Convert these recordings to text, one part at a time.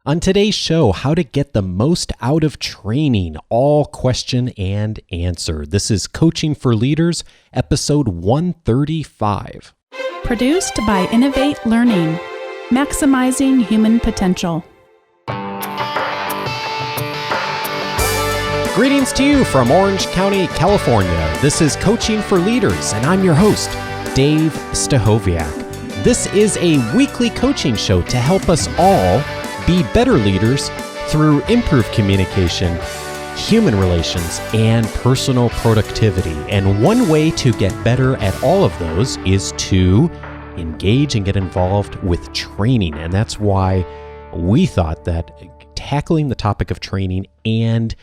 On today's show, how to get the most out of training, all question and answer. This is Coaching for Leaders, episode 135. Produced by Innovate Learning, maximizing human potential. Greetings to you from Orange County, California. This is Coaching for Leaders, and I'm your host, Dave Stachowiak. This is a weekly coaching show to help us all be better leaders through improved communication, human relations, and personal productivity. And one way to get better at all of those is to engage and get involved with training. And that's why we thought that tackling the topic of training and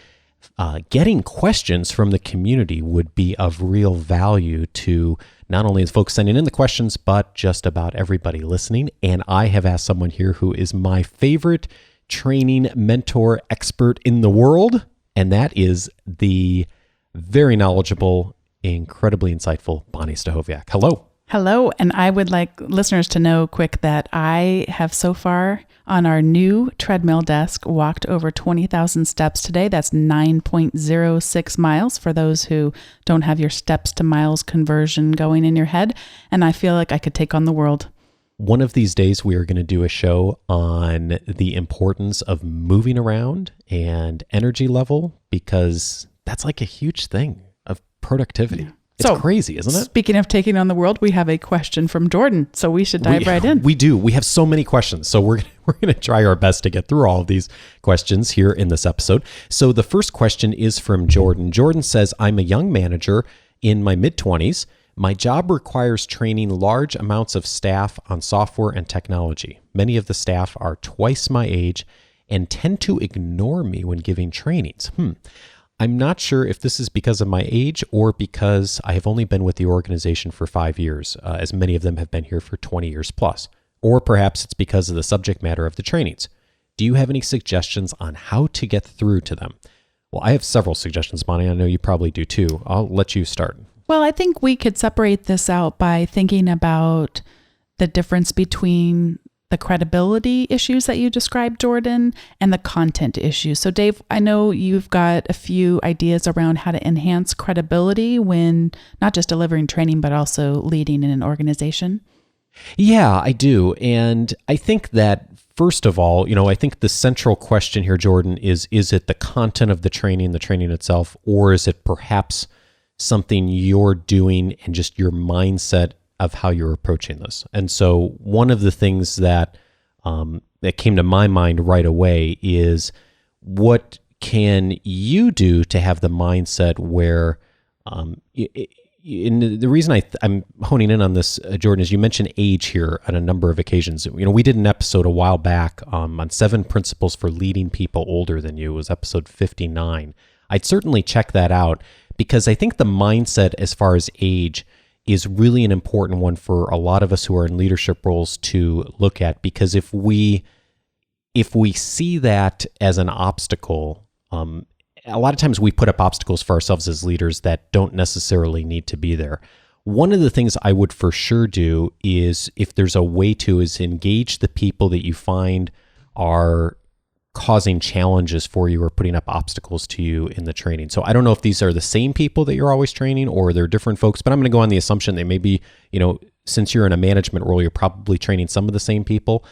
getting questions from the community would be of real value to not only the folks sending in the questions, but just about everybody listening. And I have asked someone here who is my favorite training mentor expert in the world, and that is the very knowledgeable, incredibly insightful Bonni Stachowiak. Hello. Hello, and I would like listeners to know quick that I have so far on our new treadmill desk walked over 20,000 steps today. That's 9.06 miles for those who don't have your steps to miles conversion going in your head. And I feel like I could take on the world. One of these days, we are going to do a show on the importance of moving around and energy level, because that's like a huge thing of productivity. Yeah. It's crazy, isn't it? Speaking of taking on the world, we have a question from Jordan, so we should dive right in. We do. We have so many questions, so we're going to try our best to get through all of these questions here in this episode. So the first question is from Jordan. Jordan says, I'm a young manager in my mid-20s. My job requires training large amounts of staff on software and technology. Many of the staff are twice my age and tend to ignore me when giving trainings. I'm not sure if this is because of my age or because I have only been with the organization for 5 years, as many of them have been here for 20 years plus. Or perhaps it's because of the subject matter of the trainings. Do you have any suggestions on how to get through to them? Well, I have several suggestions, Bonni. I know you probably do too. I'll let you start. Well, I think we could separate this out by thinking about the difference between the credibility issues that you described, Jordan, and the content issues. So Dave, I know you've got a few ideas around how to enhance credibility when not just delivering training, but also leading in an organization. Yeah, I do. And I think that, first of all, I think the central question here, Jordan, is it the content of the training itself, or is it perhaps something you're doing and just your mindset of how you're approaching this? And so one of the things that came to my mind right away is, what can you do to have the mindset where, and the reason I'm honing in on this, Jordan, is you mentioned age here on a number of occasions. We did an episode a while back on 7 principles for leading people older than you. It was episode 59. I'd certainly check that out, because I think the mindset as far as age is really an important one for a lot of us who are in leadership roles to look at, because if we see that as an obstacle, a lot of times we put up obstacles for ourselves as leaders that don't necessarily need to be there. One of the things I would for sure do is, if there's a way to, is engage the people that you find are causing challenges for you or putting up obstacles to you in the training. So I don't know if these are the same people that you're always training or they're different folks, but I'm going to go on the assumption that maybe, since you're in a management role, you're probably training some of the same people.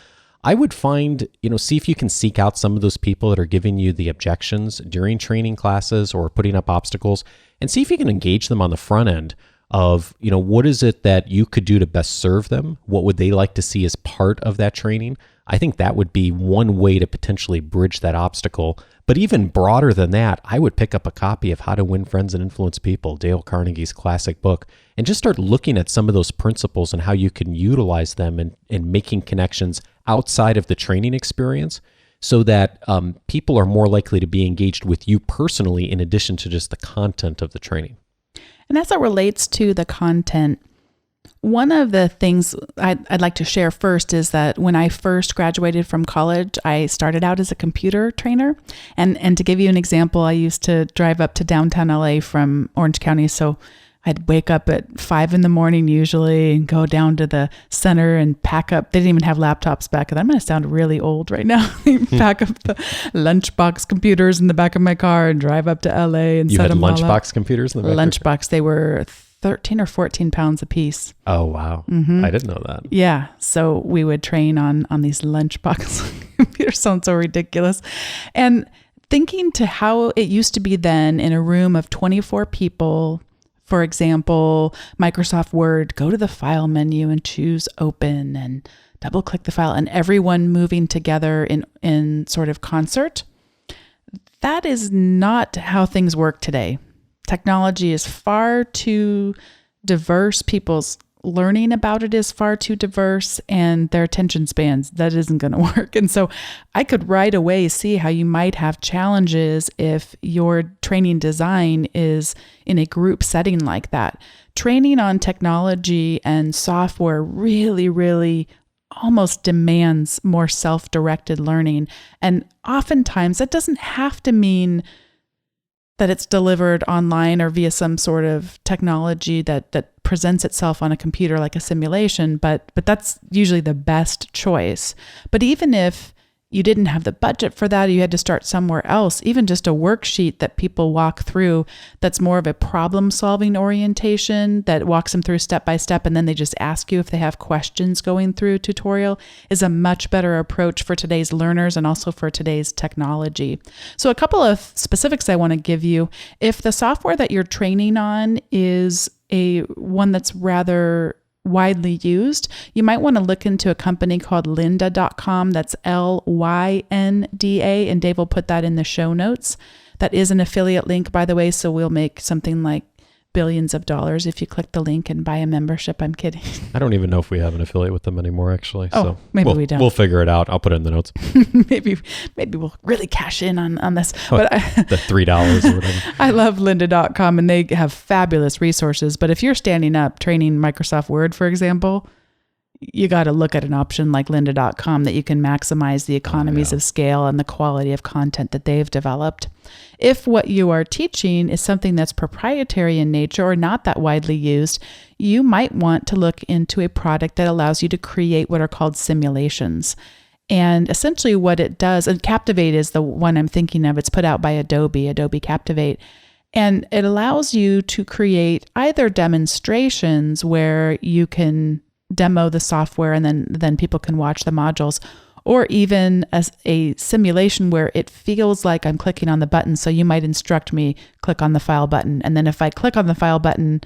I would find, see if you can seek out some of those people that are giving you the objections during training classes or putting up obstacles, and see if you can engage them on the front end of, what is it that you could do to best serve them? What would they like to see as part of that training? I think that would be one way to potentially bridge that obstacle. But even broader than that, I would pick up a copy of How to Win Friends and Influence People, Dale Carnegie's classic book, and just start looking at some of those principles and how you can utilize them in making connections outside of the training experience, so that people are more likely to be engaged with you personally in addition to just the content of the training. And as it relates to the content, one of the things I'd like to share first is that when I first graduated from college, I started out as a computer trainer. And to give you an example, I used to drive up to downtown LA from Orange County. So I'd wake up at 5 a.m. usually and go down to the center and pack up. They didn't even have laptops back then. I'm going to sound really old right now. Pack up the lunchbox computers in the back of my car and drive up to LA and set them all up. You had lunchbox computers in the back? Lunchbox. They were 13 or 14 pounds a piece. Oh, wow. I didn't know that. Yeah. So we would train on these lunchbox computers. Sounds so ridiculous. And thinking to how it used to be then in a room of 24 people. For example, Microsoft Word, go to the file menu and choose open and double click the file, and everyone moving together in sort of concert. That is not how things work today. Technology is far too diverse. People's learning about it is far too diverse, and their attention spans, that isn't going to work. And so I could right away see how you might have challenges if your training design is in a group setting like that. Training on technology and software really, really almost demands more self-directed learning. And oftentimes that doesn't have to mean that it's delivered online or via some sort of technology that presents itself on a computer like a simulation, but that's usually the best choice. But even if you didn't have the budget for that, or you had to start somewhere else, even just a worksheet that people walk through that's more of a problem-solving orientation that walks them through step by step, and then they just ask you if they have questions going through a tutorial is a much better approach for today's learners and also for today's technology. So a couple of specifics I want to give you. If the software that you're training on is one that's rather widely used, you might want to look into a company called lynda.com. That's Lynda, and Dave will put that in the show notes. That is an affiliate link, by the way, so we'll make something like billions of dollars if you click the link and buy a membership. I'm kidding. I don't even know if we have an affiliate with them anymore, actually. Oh, so maybe we don't. We'll figure it out. I'll put it in the notes. maybe we'll really cash in on this. But the $3 or whatever. I love lynda.com, and they have fabulous resources. But if you're standing up training Microsoft Word, for example, you got to look at an option like lynda.com that you can maximize the economies of scale and the quality of content that they've developed. If what you are teaching is something that's proprietary in nature or not that widely used, you might want to look into a product that allows you to create what are called simulations. And essentially what it does, and Captivate is the one I'm thinking of, it's put out by Adobe Captivate. And it allows you to create either demonstrations where you can demo the software and then people can watch the modules, or even as a simulation where it feels like I'm clicking on the button. So you might instruct me, click on the file button. And then if I click on the file button,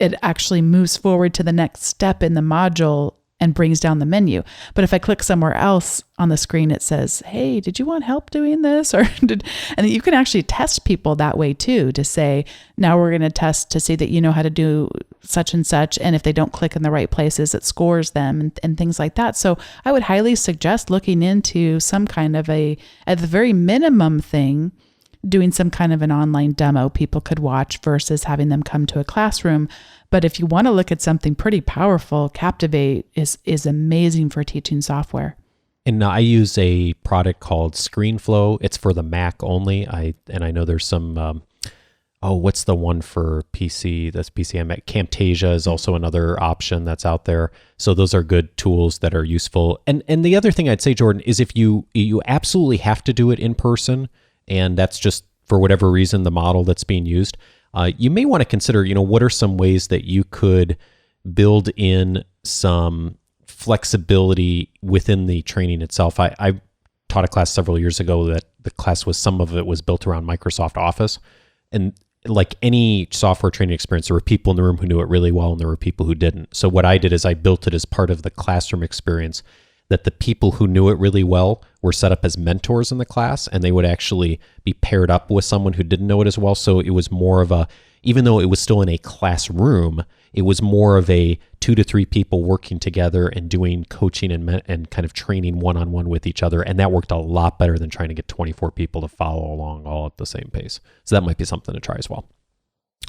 it actually moves forward to the next step in the module and brings down the menu. But if I click somewhere else on the screen, it says, hey, did you want help doing this? And you can actually test people that way too, to say, now we're going to test to see that you know how to do such and such. And if they don't click in the right places, it scores them and things like that. So I would highly suggest looking into some kind of at the very minimum thing, doing some kind of an online demo people could watch versus having them come to a classroom. But if you want to look at something pretty powerful, Captivate is amazing for teaching software. And I use a product called ScreenFlow. It's for the Mac only. I know there's some, what's the one for PC? That's PC and Mac. Camtasia is also another option that's out there. So those are good tools that are useful. And the other thing I'd say, Jordan, is if you absolutely have to do it in person, and that's just for whatever reason the model that's being used, you may want to consider, what are some ways that you could build in some flexibility within the training itself. I taught a class several years ago that the class some of it was built around Microsoft Office. And like any software training experience, there were people in the room who knew it really well and there were people who didn't. So what I did is I built it as part of the classroom experience, that the people who knew it really well were set up as mentors in the class, and they would actually be paired up with someone who didn't know it as well. So it was more of even though it was still in a classroom, it was more of a 2 to 3 people working together and doing coaching and kind of training one-on-one with each other. And that worked a lot better than trying to get 24 people to follow along all at the same pace. So that might be something to try as well.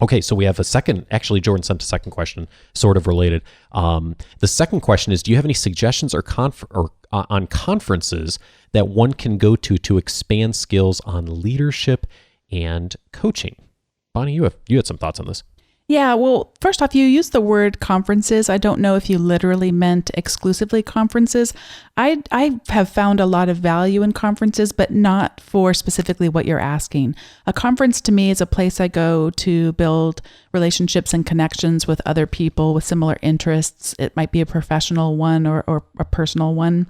Okay, so we have a second, actually Jordan sent a second question, sort of related. The second question is, do you have any suggestions or on conferences that one can go to expand skills on leadership and coaching? Bonni, you had some thoughts on this. Yeah, well, first off, you used the word conferences. I don't know if you literally meant exclusively conferences. I have found a lot of value in conferences, but not for specifically what you're asking. A conference to me is a place I go to build relationships and connections with other people with similar interests. It might be a professional one or a personal one.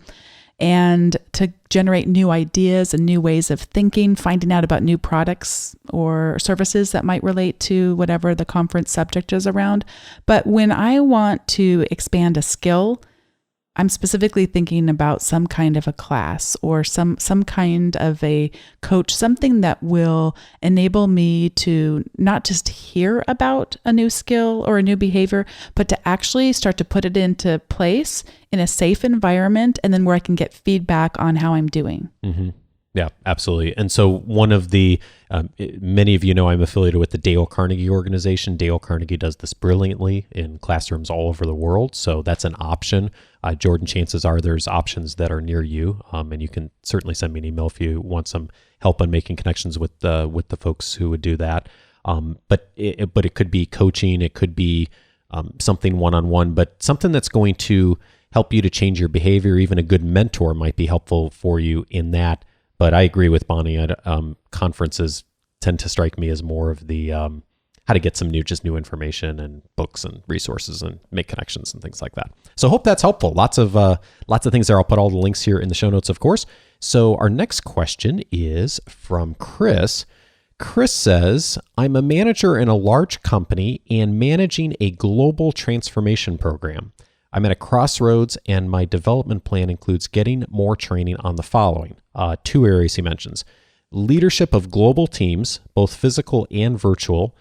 And to generate new ideas and new ways of thinking, finding out about new products or services that might relate to whatever the conference subject is around. But when I want to expand a skill, I'm specifically thinking about some kind of a class or some kind of a coach, something that will enable me to not just hear about a new skill or a new behavior, but to actually start to put it into place in a safe environment, and then where I can get feedback on how I'm doing. Mm-hmm. Yeah, absolutely. And so one of the, many of you know I'm affiliated with the Dale Carnegie organization. Dale Carnegie does this brilliantly in classrooms all over the world. So that's an option. Jordan, chances are there's options that are near you. And you can certainly send me an email if you want some help on making connections with the folks who would do that. But it could be coaching. It could be something one-on-one, but something that's going to help you to change your behavior. Even a good mentor might be helpful for you in that. But I agree with Bonni. Conferences tend to strike me as more of the how to get some new information and books and resources and make connections and things like that. So hope that's helpful. Lots of things there. I'll put all the links here in the show notes, of course. So our next question is from Chris. Chris says, I'm a manager in a large company and managing a global transformation program. I'm at a crossroads, and my development plan includes getting more training on the following. 2 areas he mentions: leadership of global teams, both physical and virtual,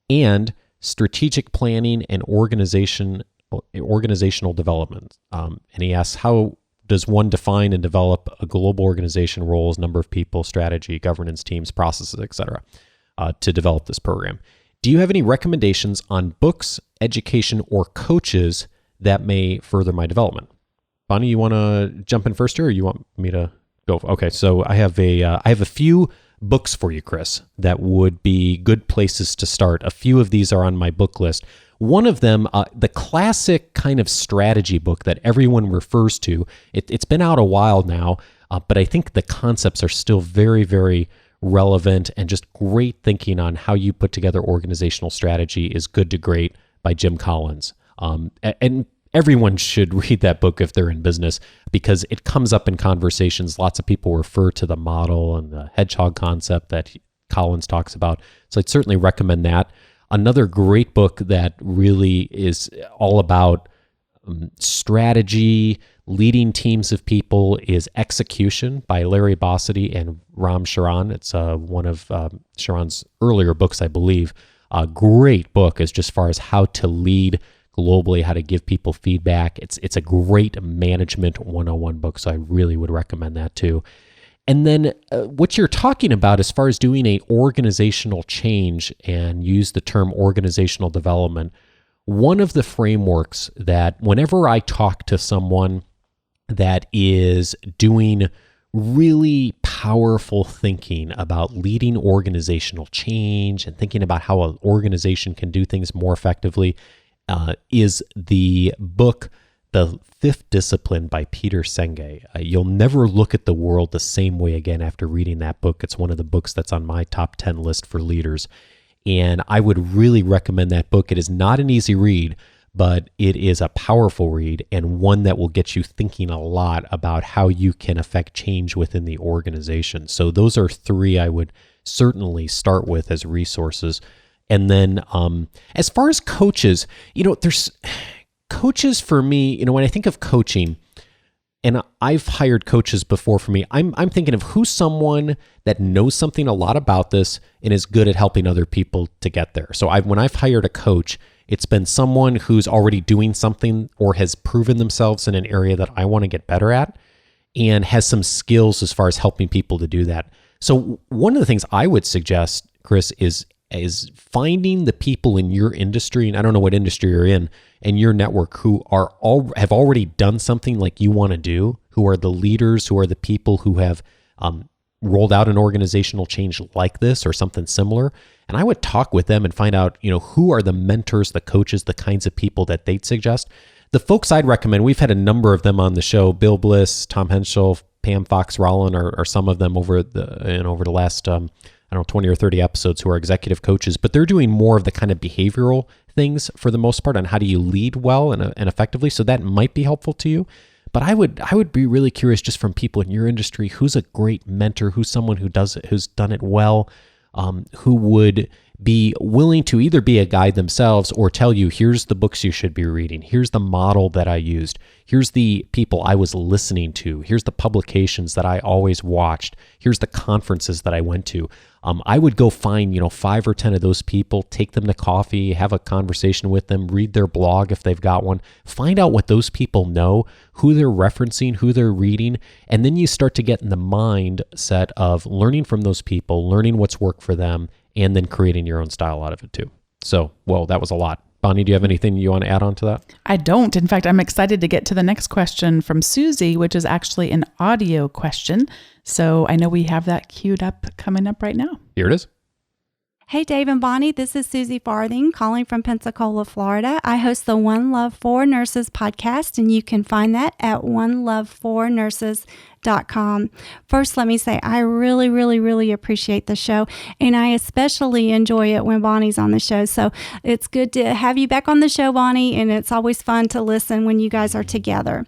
and strategic planning and organizational development. And he asks, how does one define and develop a global organization, roles, number of people, strategy, governance, teams, processes, etc., to develop this program? Do you have any recommendations on books, education, or coaches that may further my development? Bonni, you want to jump in first here, or you want me to go? Okay, so I have a few books for you, Chris, that would be good places to start. A few of these are on my book list. One of them, the classic kind of strategy book that everyone refers to. It's been out a while now, but I think the concepts are still very, very relevant, and just great thinking on how you put together organizational strategy is Good to Great by Jim Collins. And everyone should read that book if they're in business, because it comes up in conversations. Lots of people refer to the model and the hedgehog concept that Collins talks about. So I'd certainly recommend that. Another great book that really is all about strategy, leading teams of people, is Execution by Larry Bossidy and Ram Charan. It's one of Charan's earlier books, I believe. A great book as just far as how to lead globally, how to give people feedback. It's a great management 101 book, so I really would recommend that too. And then what you're talking about as far as doing a organizational change, and use the term organizational development, one of the frameworks that whenever I talk to someone that is doing really powerful thinking about leading organizational change and thinking about how an organization can do things more effectively, is the book, The Fifth Discipline by Peter Senge. You'll never look at the world the same way again after reading that book. It's one of the books that's on my top 10 list for leaders. And I would really recommend that book. It is not an easy read, but it is a powerful read, and one that will get you thinking a lot about how you can affect change within the organization. So those are 3 I would certainly start with as resources. And then as far as coaches, there's coaches for me, when I think of coaching, and I've hired coaches before for me, I'm thinking of who's someone that knows something a lot about this and is good at helping other people to get there. So when I've hired a coach, it's been someone who's already doing something or has proven themselves in an area that I want to get better at, and has some skills as far as helping people to do that. So one of the things I would suggest, Chris, is finding the people in your industry, and I don't know what industry you're in, and your network, who have already done something like you want to do, who are the leaders, who are the people who have rolled out an organizational change like this or something similar, And I would talk with them and find out, who are the mentors, the coaches, the kinds of people that they'd suggest. The folks I'd recommend, we've had a number of them on the show, Bill Bliss, Tom Henschel, Pam Fox-Rollin are some of them over the last, 20 or 30 episodes, who are executive coaches, but they're doing more of the kind of behavioral things for the most part on how do you lead well and effectively. So that might be helpful to you. But I would be really curious, just from people in your industry, who's a great mentor, who's someone who's done it well, who would be willing to either be a guide themselves or tell you, here's the books you should be reading, here's the model that I used, here's the people I was listening to, here's the publications that I always watched, here's the conferences that I went to. I would go find 5 or 10 of those people, take them to coffee, have a conversation with them, read their blog if they've got one, find out what those people know, who they're referencing, who they're reading, and then you start to get in the mindset of learning from those people, learning what's worked for them, and then creating your own style out of it too. So, well, that was a lot. Bonni, do you have anything you want to add on to that? I don't. In fact, I'm excited to get to the next question from Susie, which is actually an audio question. So I know we have that queued up, coming up right now. Here it is. Hey, Dave and Bonni, this is Susie Farthing calling from Pensacola, Florida. I host the One Love for Nurses podcast, and you can find that at onelovefornurses.com. First, let me say I really, really, really appreciate the show, and I especially enjoy it when Bonnie's on the show. So it's good to have you back on the show, Bonni, and it's always fun to listen when you guys are together.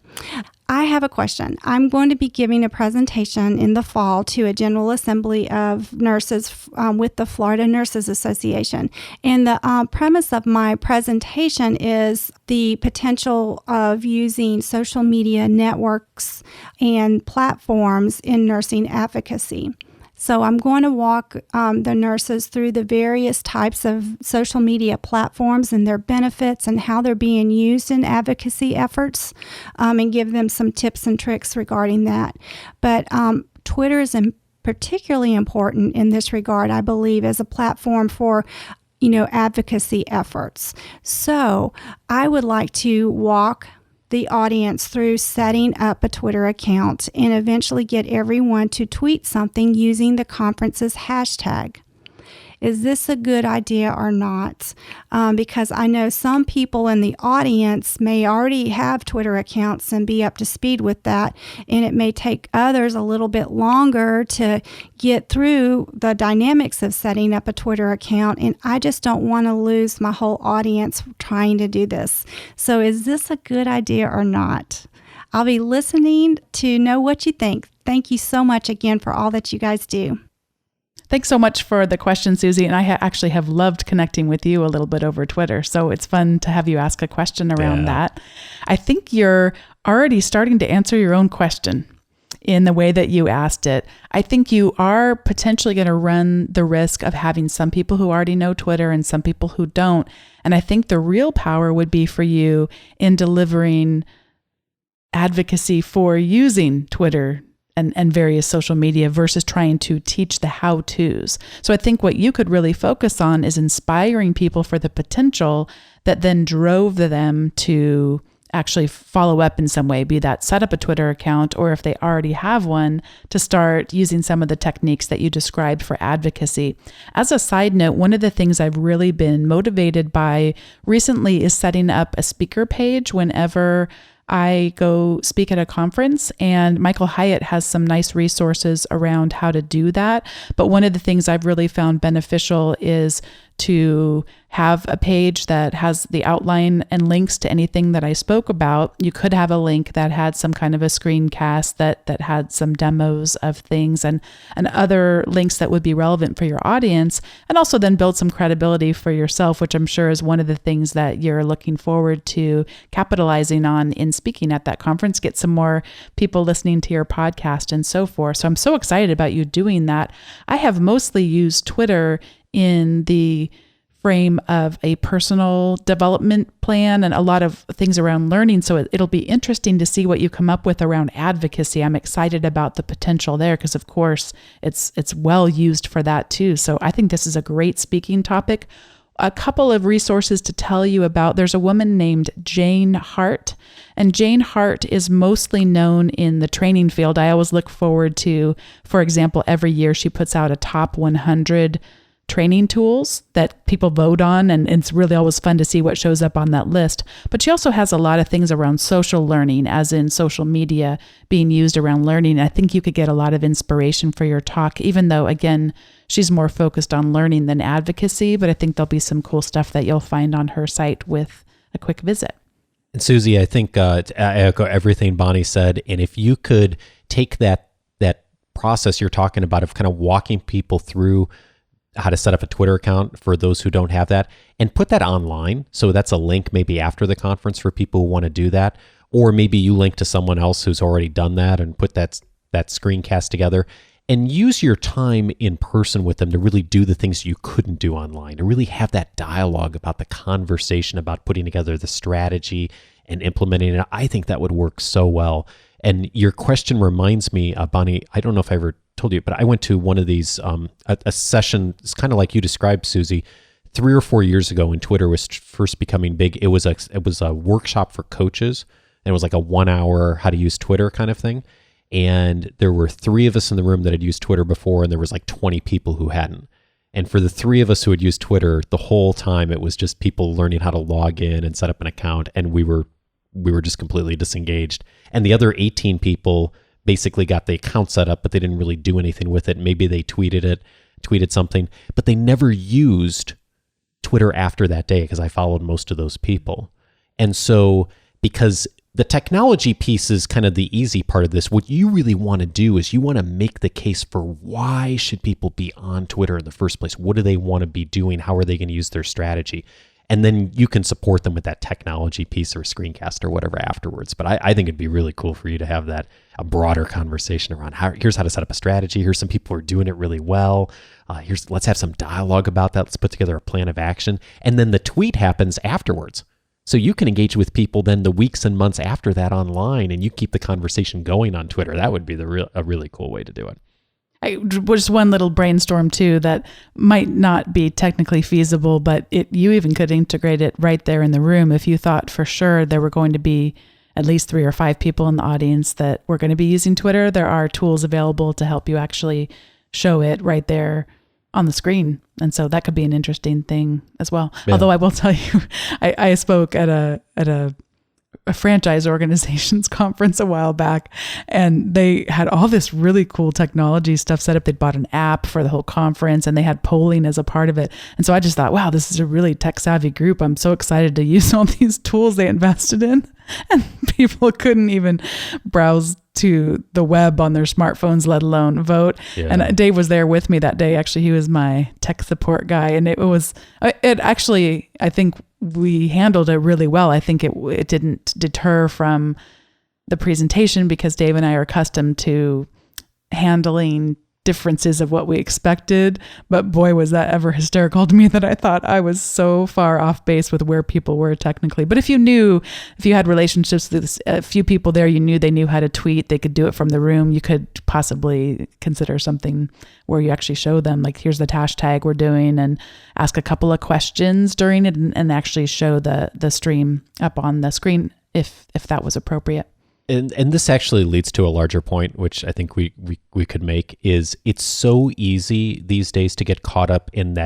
I have a question. I'm going to be giving a presentation in the fall to a General Assembly of Nurses with the Florida Nurses Association. And the premise of my presentation is the potential of using social media networks and platforms in nursing advocacy. So I'm going to walk the nurses through the various types of social media platforms and their benefits and how they're being used in advocacy efforts, and give them some tips and tricks regarding that. But Twitter is particularly important in this regard, I believe, as a platform for advocacy efforts. So I would like to walk the audience through setting up a Twitter account and eventually get everyone to tweet something using the conference's hashtag. Is this a good idea or not? Because I know some people in the audience may already have Twitter accounts and be up to speed with that, and it may take others a little bit longer to get through the dynamics of setting up a Twitter account, and I just don't want to lose my whole audience trying to do this. So is this a good idea or not? I'll be listening to know what you think. Thank you so much again for all that you guys do. Thanks so much for the question, Susie. And I actually have loved connecting with you a little bit over Twitter. So it's fun to have you ask a question around that. I think you're already starting to answer your own question in the way that you asked it. I think you are potentially going to run the risk of having some people who already know Twitter and some people who don't. And I think the real power would be for you in delivering advocacy for using Twitter and various social media versus trying to teach the how-tos. So I think what you could really focus on is inspiring people for the potential that then drove them to actually follow up in some way, be that set up a Twitter account, or if they already have one, to start using some of the techniques that you described for advocacy. As a side note, one of the things I've really been motivated by recently is setting up a speaker page whenever I go speak at a conference, and Michael Hyatt has some nice resources around how to do that. But one of the things I've really found beneficial is to have a page that has the outline and links to anything that I spoke about. You could have a link that had some kind of a screencast that had some demos of things and other links that would be relevant for your audience, and also then build some credibility for yourself, which I'm sure is one of the things that you're looking forward to capitalizing on in speaking at that conference, get some more people listening to your podcast and so forth. So I'm so excited about you doing that. I have mostly used Twitter in the frame of a personal development plan and a lot of things around learning. So it'll be interesting to see what you come up with around advocacy. I'm excited about the potential there because, of course, it's well used for that too. So I think this is a great speaking topic. A couple of resources to tell you about. There's a woman named Jane Hart, and Jane Hart is mostly known in the training field. I always look forward to, for example, every year she puts out a top 100 training tools that people vote on, and it's really always fun to see what shows up on that list. But she also has a lot of things around social learning, as in social media being used around learning. I think you could get a lot of inspiration for your talk, even though, again, she's more focused on learning than advocacy, but I think there'll be some cool stuff that you'll find on her site with a quick visit. And Susie, I think I echo everything Bonni said. And if you could take that process you're talking about of kind of walking people through how to set up a Twitter account for those who don't have that, and put that online. So that's a link maybe after the conference for people who want to do that. Or maybe you link to someone else who's already done that and put that screencast together, and use your time in person with them to really do the things you couldn't do online, to really have that dialogue about the conversation about putting together the strategy and implementing it. I think that would work so well. And your question reminds me, Bonni, I don't know if I ever told you, but I went to one of these, a session, it's kind of like you described, Susie, 3 or 4 years ago when Twitter was first becoming big. It was a workshop for coaches, and it was like a 1 hour how to use Twitter kind of thing. And there were 3 of us in the room that had used Twitter before, and there was like 20 people who hadn't. And for the 3 of us who had used Twitter, the whole time it was just people learning how to log in and set up an account, and we were just completely disengaged. And the other 18 people basically got the account set up, but they didn't really do anything with it. Maybe they tweeted something, but they never used Twitter after that day, because I followed most of those people. And so, because the technology piece is kind of the easy part of this, what you really want to do is you want to make the case for why should people be on Twitter in the first place? What do they want to be doing? How are they going to use their strategy? And then you can support them with that technology piece or screencast or whatever afterwards. But I think it'd be really cool for you to have a broader conversation around here's how to set up a strategy. Here's some people who are doing it really well. Let's have some dialogue about that. Let's put together a plan of action. And then the tweet happens afterwards. So you can engage with people then the weeks and months after that online, and you keep the conversation going on Twitter. That would be a really cool way to do it. Just one little brainstorm too that might not be technically feasible, but you even could integrate it right there in the room if you thought for sure there were going to be at least 3 or 5 people in the audience that were going to be using Twitter. There are tools available to help you actually show it right there on the screen. And so that could be an interesting thing as well. Yeah. Although I will tell you, I spoke at a franchise organizations conference a while back, and they had all this really cool technology stuff set up. They'd bought an app for the whole conference, and they had polling as a part of it. And so I just thought, wow, this is a really tech savvy group. I'm so excited to use all these tools they invested in. And people couldn't even browse to the web on their smartphones, let alone vote. Yeah. And Dave was there with me that day. Actually, he was my tech support guy. And it actually, I think we handled it really well. I think it didn't deter from the presentation, because Dave and I are accustomed to handling differences of what we expected. But boy, was that ever hysterical to me that I thought I was so far off base with where people were technically. But if you had relationships with a few people there, you knew they knew how to tweet, they could do it from the room, you could possibly consider something where you actually show them, like, here's the hashtag we're doing, and ask a couple of questions during it, and actually show the stream up on the screen if that was appropriate. And this actually leads to a larger point, which I think we could make, is it's so easy these days to get caught up in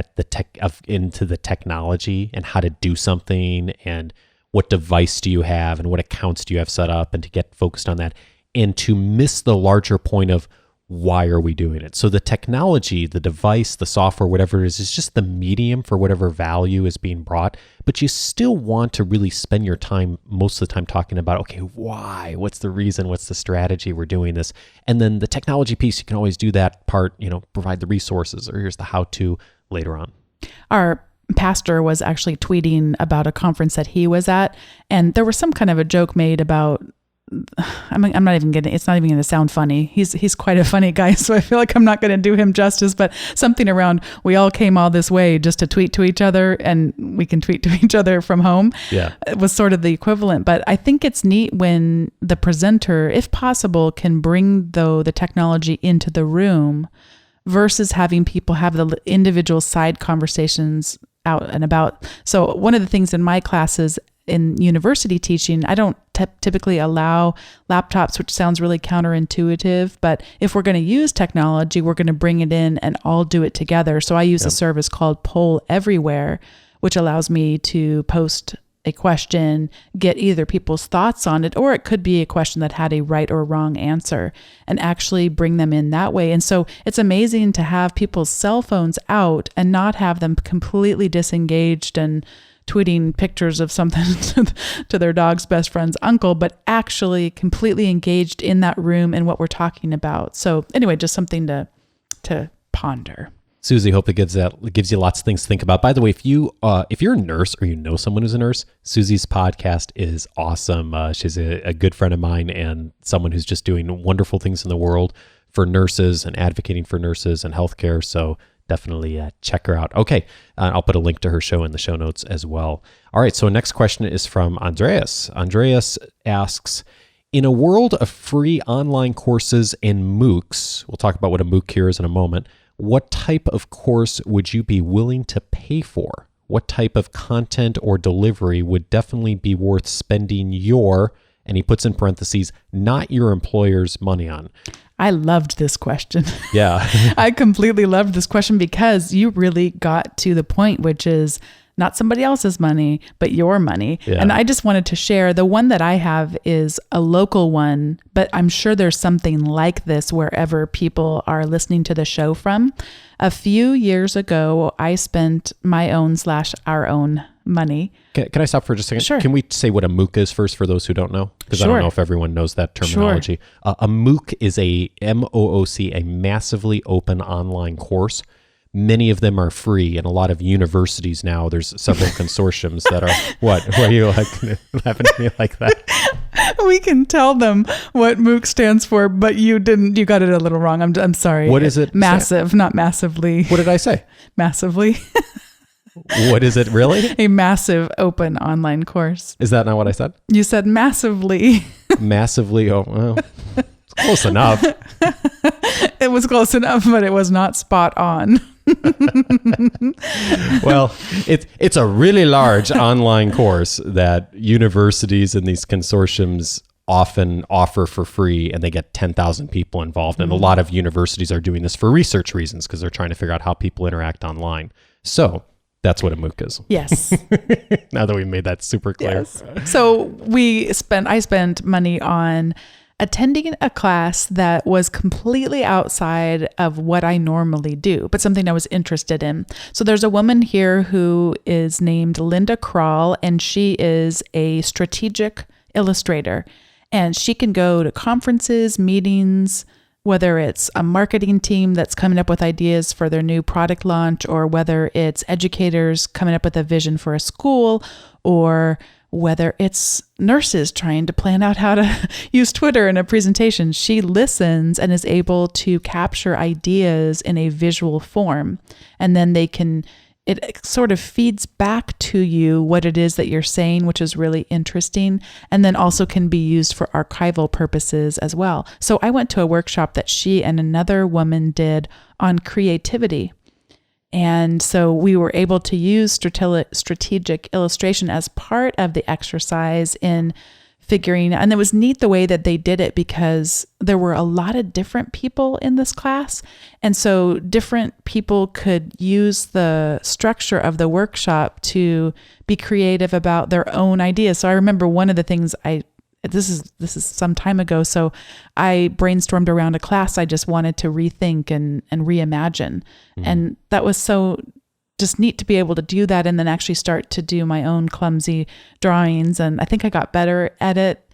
into the technology and how to do something, and what device do you have and what accounts do you have set up, and to get focused on that, and to miss the larger point of why are we doing it? So the technology, the device, the software, whatever it is just the medium for whatever value is being brought. But you still want to really spend your time, most of the time, talking about, okay, why? What's the reason? What's the strategy we're doing this? And then the technology piece, you can always do that part, provide the resources, or here's the how-to later on. Our pastor was actually tweeting about a conference that he was at, and there was some kind of a joke made about, it's not even going to sound funny. He's quite a funny guy, so I feel like I'm not going to do him justice, but something around, we all came all this way just to tweet to each other, and we can tweet to each other from home. Yeah. It was sort of the equivalent, but I think it's neat when the presenter, if possible, can bring the technology into the room versus having people have the individual side conversations out and about. So one of the things in my classes in university teaching, I don't typically allow laptops, which sounds really counterintuitive. But if we're going to use technology, we're going to bring it in and all do it together. So I use a service called Poll Everywhere, which allows me to post a question, get either people's thoughts on it, or it could be a question that had a right or wrong answer, and actually bring them in that way. And so it's amazing to have people's cell phones out and not have them completely disengaged and tweeting pictures of something to their dog's best friend's uncle, but actually completely engaged in that room and what we're talking about. So anyway, just something to ponder. Susie, hope it gives you lots of things to think about. By the way, if you're a nurse or you know someone who's a nurse, Susie's podcast is awesome. She's a good friend of mine and someone who's just doing wonderful things in the world for nurses and advocating for nurses and healthcare. So definitely check her out. Okay, I'll put a link to her show in the show notes as well. All right, so next question is from Andreas. Andreas asks, in a world of free online courses and MOOCs, we'll talk about what a MOOC here is in a moment, what type of course would you be willing to pay for? What type of content or delivery would definitely be worth spending your, and he puts in parentheses, not your employer's money on? I loved this question. Yeah. I completely loved this question because you really got to the point, which is not somebody else's money, but your money. Yeah. And I just wanted to share, the one that I have is a local one, but I'm sure there's something like this wherever people are listening to the show from. A few years ago, I spent my own / our own money. Can I stop for just a second? Sure. Can we say what a MOOC is first for those who don't know? Because Sure. I don't know if everyone knows that terminology. Sure. A MOOC is a MOOC, a massively open online course. Many of them are free, and a lot of universities now, there's several consortiums that are, what? Why are you laughing at me like that? We can tell them what MOOC stands for, but you didn't, you got it a little wrong. I'm sorry. What is it? Massive, not massively. What did I say? Massively. What is it really? A massive open online course. Is that not what I said? You said massively. Massively, well, it's close enough. It was close enough, but it was not spot on. Well, it's a really large online course that universities and these consortiums often offer for free, and they get 10,000 people involved. And a lot of universities are doing this for research reasons because they're trying to figure out how people interact online. So that's what a MOOC is. Yes. Now that we made that super clear. Yes. So I spent money on attending a class that was completely outside of what I normally do, but something I was interested in. So there's a woman here who is named Linda Kroll, and she is a strategic illustrator. And she can go to conferences, meetings, whether it's a marketing team that's coming up with ideas for their new product launch, or whether it's educators coming up with a vision for a school, or whether it's nurses trying to plan out how to use Twitter in a presentation. She listens and is able to capture ideas in a visual form. And then it sort of feeds back to you what it is that you're saying, which is really interesting, and then also can be used for archival purposes as well. So I went to a workshop that she and another woman did on creativity. And so we were able to use strategic illustration as part of the exercise in figuring, and it was neat the way that they did it because there were a lot of different people in this class. And so different people could use the structure of the workshop to be creative about their own ideas. So I remember one of the things this is some time ago. So I brainstormed around a class I just wanted to rethink and reimagine. Mm-hmm. And that was so just neat to be able to do that and then actually start to do my own clumsy drawings. And I think I got better at it.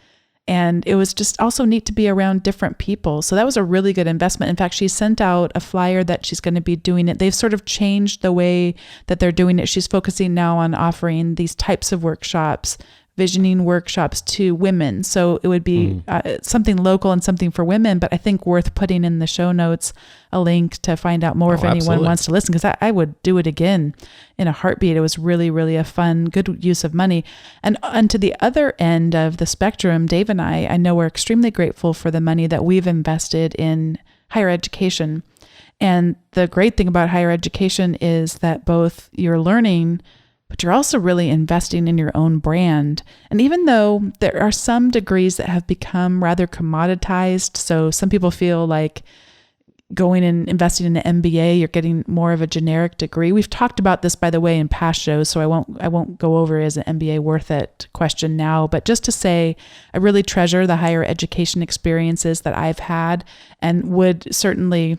And it was just also neat to be around different people. So that was a really good investment. In fact, she sent out a flyer that she's going to be doing it. They've sort of changed the way that they're doing it. She's focusing now on offering these types of workshops, visioning workshops to women. So it would be something local and something for women, but I think worth putting in the show notes a link to find out more if anyone absolutely wants to listen, because I would do it again in a heartbeat. It was really, really a fun, good use of money. And to the other end of the spectrum, Dave and I know we're extremely grateful for the money that we've invested in higher education. And the great thing about higher education is that both you're learning but you're also really investing in your own brand. And even though there are some degrees that have become rather commoditized, so some people feel like going and investing in an MBA, you're getting more of a generic degree. We've talked about this, by the way, in past shows, so I won't go over is an MBA worth it question now, but just to say, I really treasure the higher education experiences that I've had and would certainly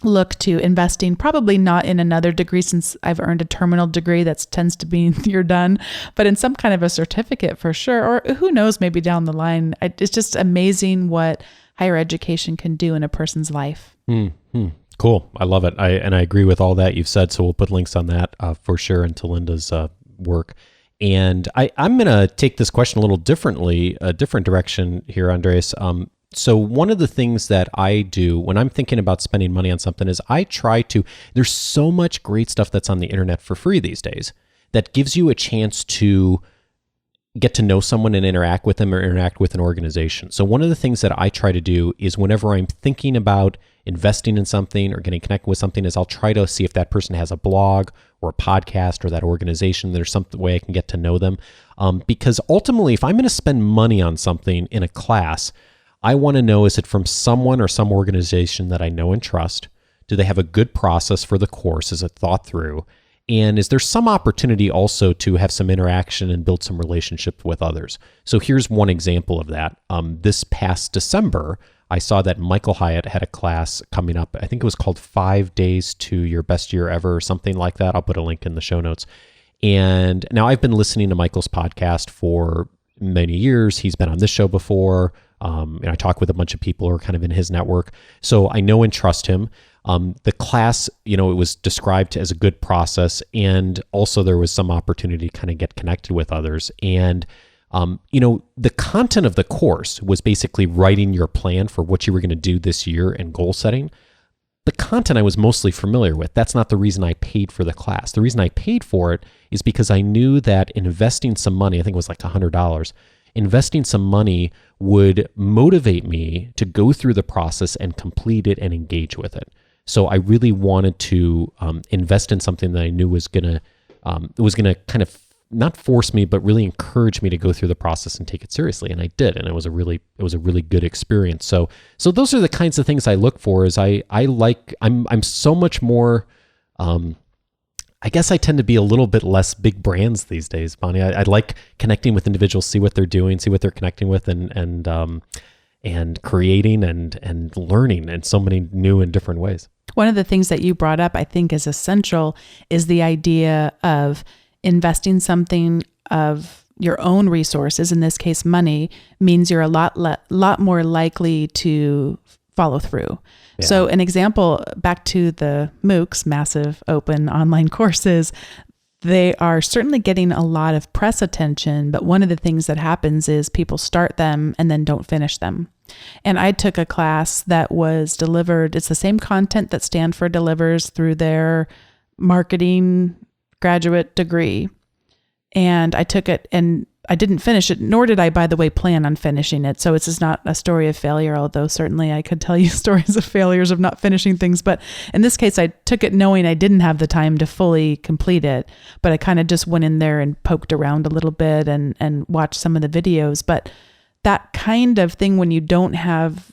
look to investing, probably not in another degree since I've earned a terminal degree that tends to be you're done, but in some kind of a certificate for sure, or who knows, maybe down the line. It's just amazing what higher education can do in a person's life. Mm-hmm. Cool. I love it. I agree with all that you've said. So we'll put links on that for sure into Linda's work. And I'm going to take this question a little differently, a different direction here, Andres. So one of the things that I do when I'm thinking about spending money on something is there's so much great stuff that's on the internet for free these days that gives you a chance to get to know someone and interact with them or interact with an organization. So one of the things that I try to do is whenever I'm thinking about investing in something or getting connected with something is I'll try to see if that person has a blog or a podcast or that organization. There's some way I can get to know them. Because ultimately, if I'm going to spend money on something in a class, I want to know, is it from someone or some organization that I know and trust? Do they have a good process for the course? Is it thought through? And is there some opportunity also to have some interaction and build some relationship with others? So here's one example of that. This past December, I saw that Michael Hyatt had a class coming up. I think it was called 5 Days to Your Best Year Ever or something like that. I'll put a link in the show notes. And now I've been listening to Michael's podcast for many years. He's been on this show before. And I talk with a bunch of people who are kind of in his network. So I know and trust him. The class, it was described as a good process, and also there was some opportunity to kind of get connected with others. And, the content of the course was basically writing your plan for what you were going to do this year and goal setting. The content I was mostly familiar with. That's not the reason I paid for the class. The reason I paid for it is because I knew that investing some money, I think it was like $100, investing some money would motivate me to go through the process and complete it and engage with it. So I really wanted to invest in something that I knew was gonna kind of not force me, but really encourage me to go through the process and take it seriously. And I did, and it was a really good experience. So those are the kinds of things I look for. Is I'm so much more. I guess I tend to be a little bit less big brands these days, Bonni. I like connecting with individuals, see what they're doing, see what they're connecting with, and creating and learning in so many new and different ways. One of the things that you brought up, I think, is essential is the idea of investing something of your own resources, in this case money, means you're a lot more likely to follow through. Yeah. So an example, back to the MOOCs, massive open online courses, they are certainly getting a lot of press attention, but one of the things that happens is people start them and then don't finish them. And I took a class that was delivered, it's the same content that Stanford delivers through their marketing graduate degree. And I took it and I didn't finish it, nor did I, by the way, plan on finishing it. So it's just not a story of failure, although certainly I could tell you stories of failures of not finishing things. But in this case, I took it knowing I didn't have the time to fully complete it, but I kind of just went in there and poked around a little bit and watched some of the videos. But that kind of thing, when you don't have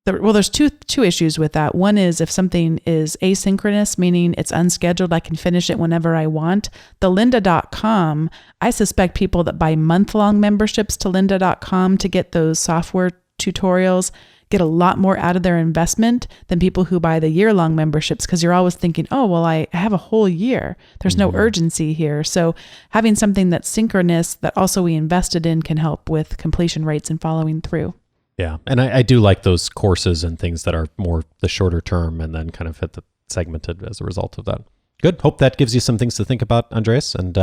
there's two issues with that. One is if something is asynchronous, meaning it's unscheduled, I can finish it whenever I want. The lynda.com, I suspect people that buy month-long memberships to lynda.com to get those software tutorials get a lot more out of their investment than people who buy the year-long memberships, because you're always thinking, oh, well, I have a whole year. There's no urgency here. So having something that's synchronous that also we invested in can help with completion rates and following through. Yeah. And I do like those courses and things that are more the shorter term and then kind of hit the segmented as a result of that. Good. Hope that gives you some things to think about, Andreas. And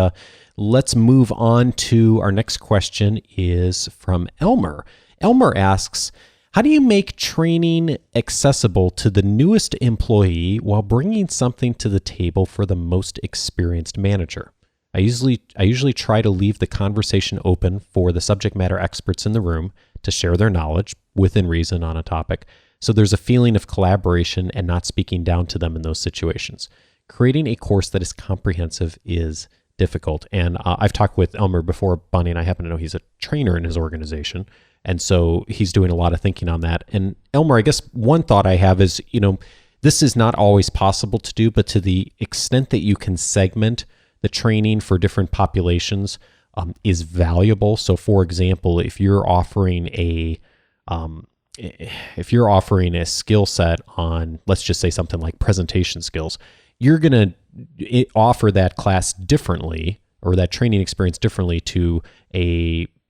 let's move on to our next question is from Elmer. Elmer asks, how do you make training accessible to the newest employee while bringing something to the table for the most experienced manager? I usually try to leave the conversation open for the subject matter experts in the room to share their knowledge within reason on a topic. So there's a feeling of collaboration and not speaking down to them in those situations. creating a course that is comprehensive is difficult. And I've talked with Elmer before. Bonni and I happen to know he's a trainer in his organization. And so he's doing a lot of thinking on that. And Elmer, I guess one thought I have is, this is not always possible to do, but to the extent that you can segment the training for different populations is valuable. So for example, if you're offering a skill set on, let's just say something like presentation skills, you're going to offer that class differently, or that training experience differently to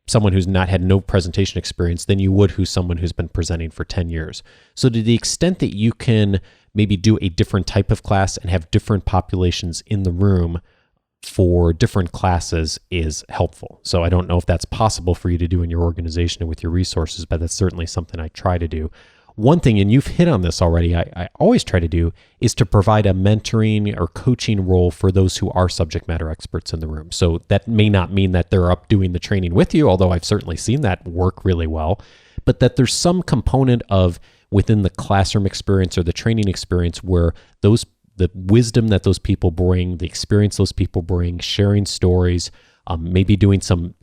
someone who's not had no presentation experience than you would someone who's been presenting for 10 years. So to the extent that you can maybe do a different type of class and have different populations in the room for different classes is helpful. So I don't know if that's possible for you to do in your organization and with your resources, but that's certainly something I try to do. One thing, and you've hit on this already, I always try to do is to provide a mentoring or coaching role for those who are subject matter experts in the room. So that may not mean that they're up doing the training with you, although I've certainly seen that work really well, but that there's some component of within the classroom experience or the training experience where the wisdom that those people bring, the experience those people bring, sharing stories, maybe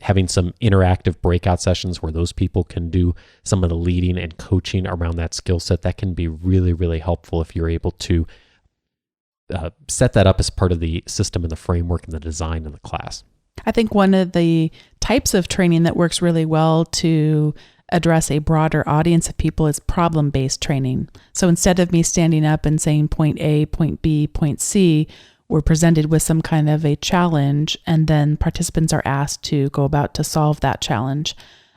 having some interactive breakout sessions where those people can do some of the leading and coaching around that skill set. That can be really, really helpful if you're able to set that up as part of the system and the framework and the design of the class. I think one of the types of training that works really well to address a broader audience of people is problem-based training. So instead of me standing up and saying point A, point B, point C, we're presented with some kind of a challenge, and then participants are asked to go about to solve that challenge.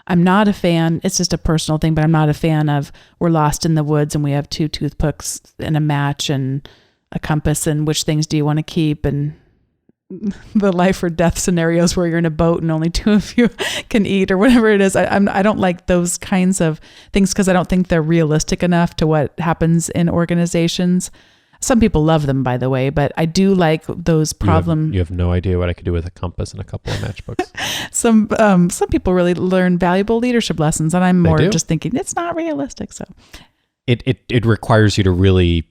I'm not a fan, it's just a personal thing, but I'm not a fan of we're lost in the woods and we have 2 toothpicks and a match and a compass and which things do you want to keep, and the life or death scenarios where you're in a boat and only 2 of you can eat or whatever it is. I don't like those kinds of things because I don't think they're realistic enough to what happens in organizations. Some people love them, by the way, but I do like those You have no idea what I could do with a compass and a couple of matchbooks. Some people really learn valuable leadership lessons, and I'm more just thinking it's not realistic. So it requires you to really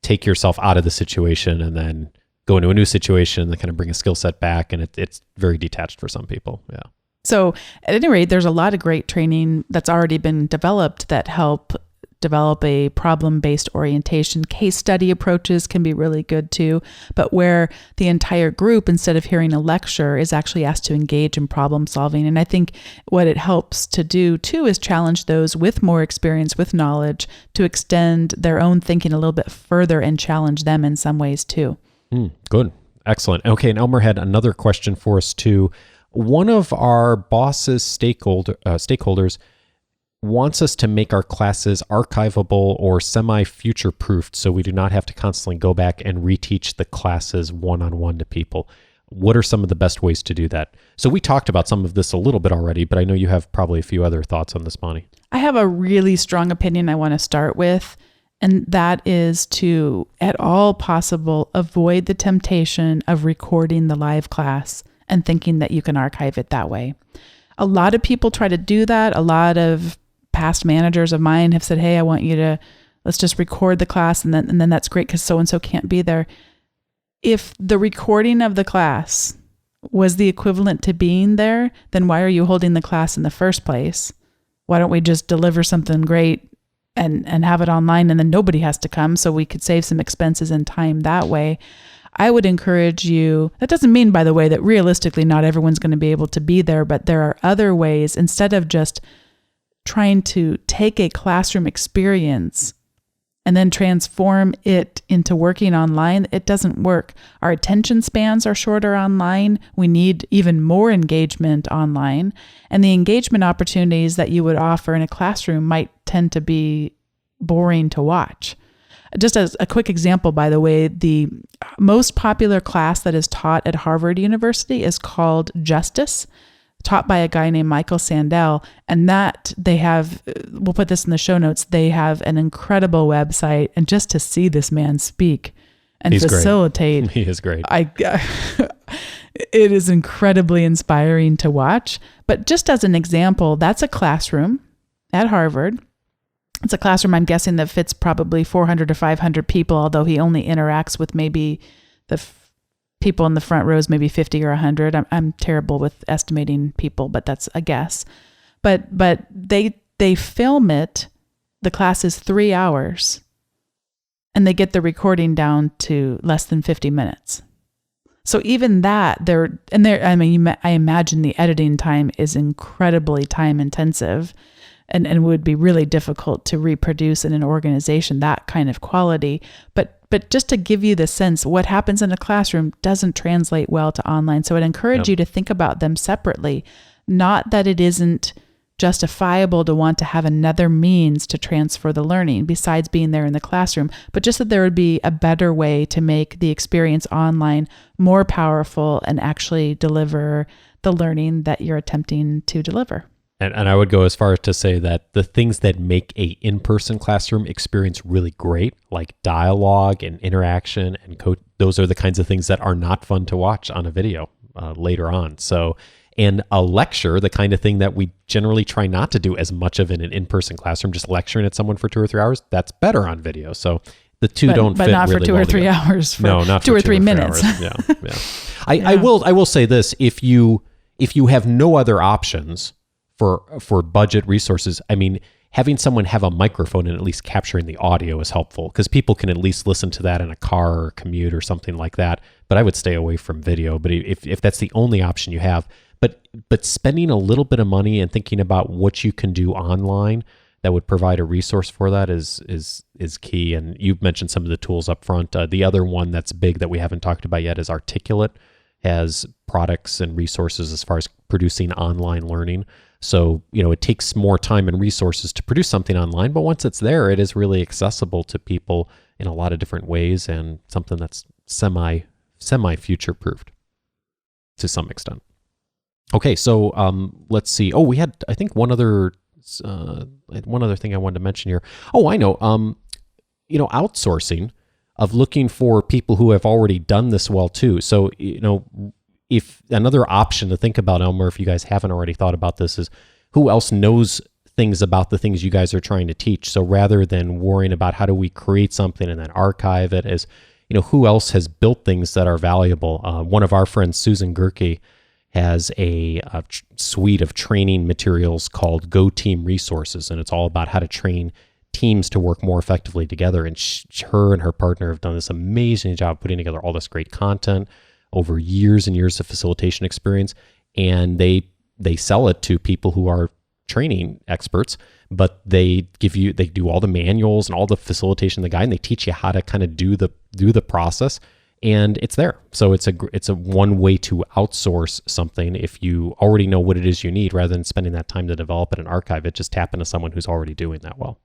take yourself out of the situation and then go into a new situation and then kind of bring a skill set back, and it's very detached for some people. Yeah. So at any rate, there's a lot of great training that's already been developed that help develop a problem-based orientation. Case study approaches can be really good too, but where the entire group, instead of hearing a lecture, is actually asked to engage in problem solving. And I think what it helps to do too is challenge those with more experience, with knowledge, to extend their own thinking a little bit further and challenge them in some ways too. Good. Excellent. Okay, and Elmer had another question for us too. One of our boss's stakeholders wants us to make our classes archivable or semi-future-proofed so we do not have to constantly go back and reteach the classes one-on-one to people. What are some of the best ways to do that? So we talked about some of this a little bit already, but I know you have probably a few other thoughts on this, Bonni. I have a really strong opinion I want to start with, and that is to, at all possible, avoid the temptation of recording the live class and thinking that you can archive it that way. A lot of people try to do that. A lot of past managers of mine have said, hey, I want you to, let's just record the class and then that's great because so-and-so can't be there. If the recording of the class was the equivalent to being there, then why are you holding the class in the first place? Why don't we just deliver something great and have it online and then nobody has to come so we could save some expenses and time that way? I would encourage you, that doesn't mean, by the way, that realistically not everyone's going to be able to be there, but there are other ways, instead of just trying to take a classroom experience and then transform it into working online. It doesn't work. Our attention spans are shorter online. We need even more engagement online. And the engagement opportunities that you would offer in a classroom might tend to be boring to watch. Just as a quick example, by the way, the most popular class that is taught at Harvard University is called Justice, taught by a guy named Michael Sandel. And that they have, we'll put this in the show notes, they have an incredible website. And just to see this man speak and facilitate. He is great. It is incredibly inspiring to watch. But just as an example, that's a classroom at Harvard. It's a classroom, I'm guessing, that fits probably 400 to 500 people, although he only interacts with maybe people in the front rows, maybe 50 or 100. I'm terrible with estimating people, but that's a guess. But they film it. The class is 3 hours, and they get the recording down to less than 50 minutes. So even that, I imagine the editing time is incredibly time intensive, and would be really difficult to reproduce in an organization that kind of quality. But just to give you the sense, what happens in a classroom doesn't translate well to online. So I'd encourage you to think about them separately. Not that it isn't justifiable to want to have another means to transfer the learning besides being there in the classroom, but just that there would be a better way to make the experience online more powerful and actually deliver the learning that you're attempting to deliver. And I would go as far as to say that the things that make a in-person classroom experience really great, like dialogue and interaction and those are the kinds of things that are not fun to watch on a video later on. So, and a lecture, the kind of thing that we generally try not to do as much of in an in-person classroom, just lecturing at someone for 2 or 3 hours, that's better on video. So the two don't fit really well. But not for 2 or 3 hours. No, not for 2 or 3 minutes. Yeah. I will say this: if you have no other options for budget resources, I mean, having someone have a microphone and at least capturing the audio is helpful, because people can at least listen to that in a car or commute or something like that. But I would stay away from video. But if that's the only option you have, but spending a little bit of money and thinking about what you can do online that would provide a resource for that is key. And you've mentioned some of the tools up front. The other one that's big that we haven't talked about yet is Articulate, has products and resources as far as producing online learning. So, it takes more time and resources to produce something online, but once it's there, it is really accessible to people in a lot of different ways, and something that's semi future-proofed to some extent. Okay, so let's see. Oh, we had, I think, one other thing I wanted to mention here. Oh, I know. Outsourcing, of looking for people who have already done this well too. So, if another option to think about, Elmer, if you guys haven't already thought about this, is who else knows things about the things you guys are trying to teach. So rather than worrying about how do we create something and then archive it, as who else has built things that are valuable. One of our friends, Susan Gerke, has a suite of training materials called Go Team Resources, and it's all about how to train teams to work more effectively together. And her and her partner have done this amazing job putting together all this great content over years and years of facilitation experience, and they sell it to people who are training experts, but they do all the manuals and all the facilitation, the guide, and they teach you how to kind of do the process, and it's there. So it's a one way to outsource something. If you already know what it is you need, rather than spending that time to develop it and archive it, just tap into someone who's already doing that well.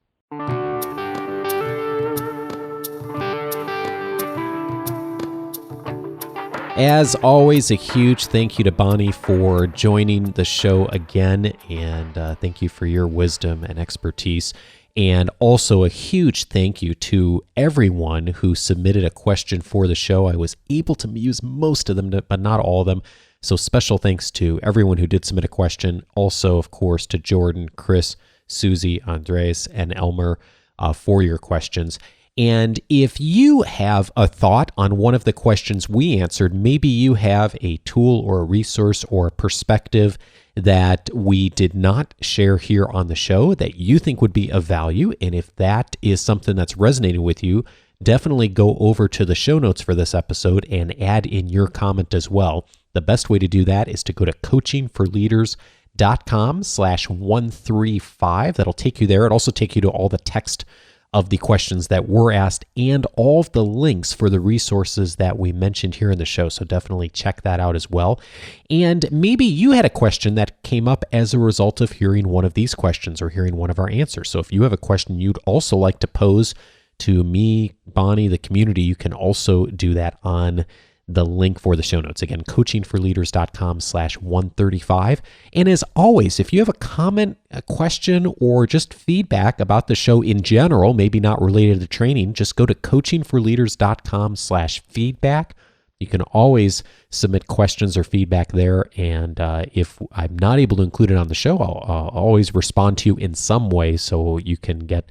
As always, a huge thank you to Bonni for joining the show again, and thank you for your wisdom and expertise. And also a huge thank you to everyone who submitted a question for the show. I was able to use most of them, but not all of them. So special thanks to everyone who did submit a question. Also, of course, to Jordan, Chris, Susie, Andres, and Elmer for your questions. And if you have a thought on one of the questions we answered, maybe you have a tool or a resource or a perspective that we did not share here on the show that you think would be of value. And if that is something that's resonating with you, definitely go over to the show notes for this episode and add in your comment as well. The best way to do that is to go to coachingforleaders.com/135. That'll take you there. It'll also take you to all the text of the questions that were asked and all of the links for the resources that we mentioned here in the show. So definitely check that out as well. And maybe you had a question that came up as a result of hearing one of these questions or hearing one of our answers. So if you have a question you'd also like to pose to me, Bonni, the community, you can also do that on the link for the show notes. Again, coachingforleaders.com/135. And as always, if you have a comment, a question, or just feedback about the show in general, maybe not related to training, just go to coachingforleaders.com/feedback. You can always submit questions or feedback there. And if I'm not able to include it on the show, I'll always respond to you in some way so you can get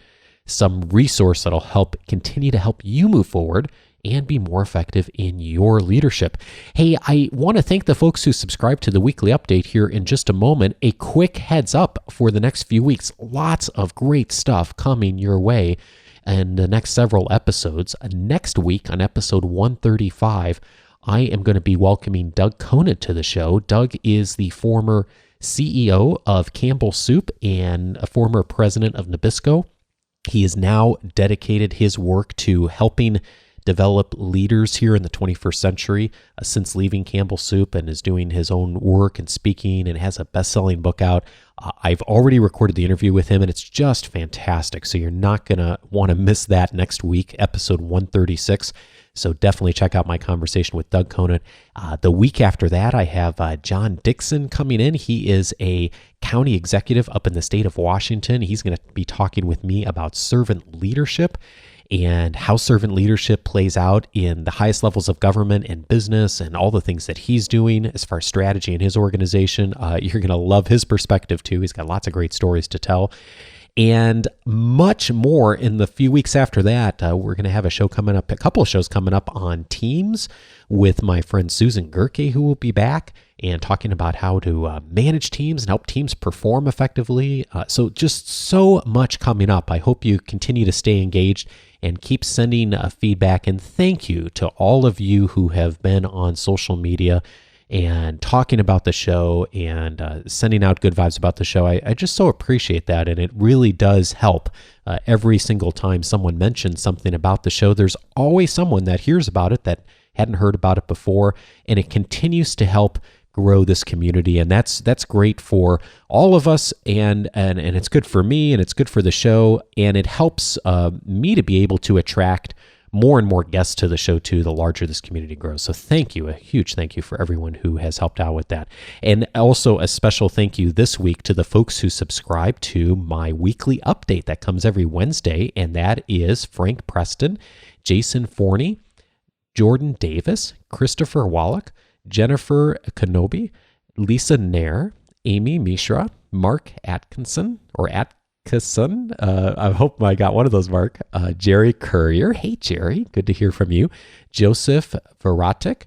some resource that'll continue to help you move forward and be more effective in your leadership. Hey, I want to thank the folks who subscribe to the weekly update here in just a moment. A quick heads up for the next few weeks. Lots of great stuff coming your way in the next several episodes. Next week on episode 135, I am going to be welcoming Doug Conant to the show. Doug is the former CEO of Campbell Soup and a former president of Nabisco. He has now dedicated his work to helping develop leaders here in the 21st century since leaving Campbell Soup, and is doing his own work and speaking and has a best-selling book out. I've already recorded the interview with him, and it's just fantastic. So you're not going to want to miss that next week, episode 136. So definitely check out my conversation with Doug Conant. The week after that, I have John Dixon coming in. He is a county executive up in the state of Washington. He's going to be talking with me about servant leadership and how servant leadership plays out in the highest levels of government and business, and all the things that he's doing as far as strategy in his organization. You're going to love his perspective too. He's got lots of great stories to tell. And much more in the few weeks after that. We're going to have a couple of shows coming up on teams with my friend Susan Gerke, who will be back and talking about how to manage teams and help teams perform effectively. So just so much coming up. I hope you continue to stay engaged and keep sending feedback. And thank you to all of you who have been on social media and talking about the show and sending out good vibes about the show. I just so appreciate that, and it really does help. Every single time someone mentions something about the show, there's always someone that hears about it that hadn't heard about it before, and it continues to help grow this community, and that's great for all of us, and it's good for me, and it's good for the show, and it helps me to be able to attract more and more guests to the show too, the larger this community grows. So thank you, a huge thank you for everyone who has helped out with that. And also a special thank you this week to the folks who subscribe to my weekly update that comes every Wednesday, and that is Frank Preston, Jason Forney, Jordan Davis, Christopher Wallach, Jennifer Kenobi, Lisa Nair, Amy Mishra, Mark Atkinson, I hope I got one of those, Mark. Jerry Courier. Hey, Jerry. Good to hear from you. Joseph Veratic,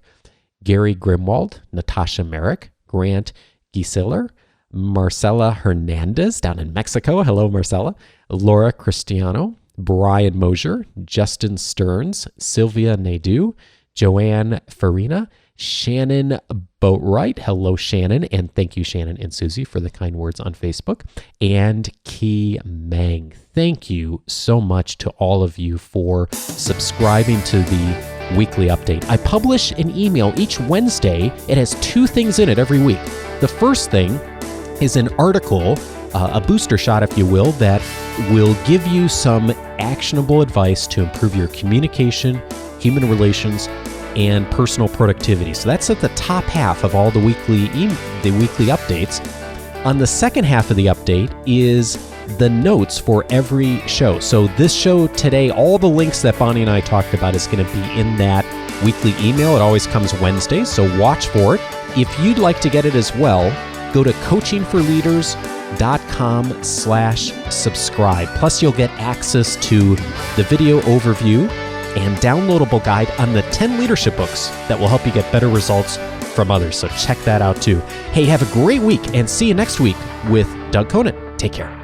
Gary Grimwald, Natasha Merrick, Grant Giesler, Marcela Hernandez down in Mexico. Hello, Marcela. Laura Cristiano, Brian Mosier, Justin Stearns, Sylvia Nadeau, Joanne Farina, Shannon Boatwright. Hello, Shannon. And thank you, Shannon and Susie, for the kind words on Facebook. And Key Meng. Thank you so much to all of you for subscribing to the weekly update. I publish an email each Wednesday. It has two things in it every week. The first thing is an article, a booster shot, if you will, that will give you some actionable advice to improve your communication, human relations, and personal productivity. So that's at the top half of all the weekly updates. On the second half of the update is the notes for every show. So this show today, all the links that Bonni and I talked about is going to be in that weekly email. It always comes Wednesdays, so watch for it. If you'd like to get it as well, go to coachingforleaders.com/subscribe. Plus you'll get access to the video overview and downloadable guide on the 10 leadership books that will help you get better results from others. So check that out too. Hey, have a great week and see you next week with Doug Conant. Take care.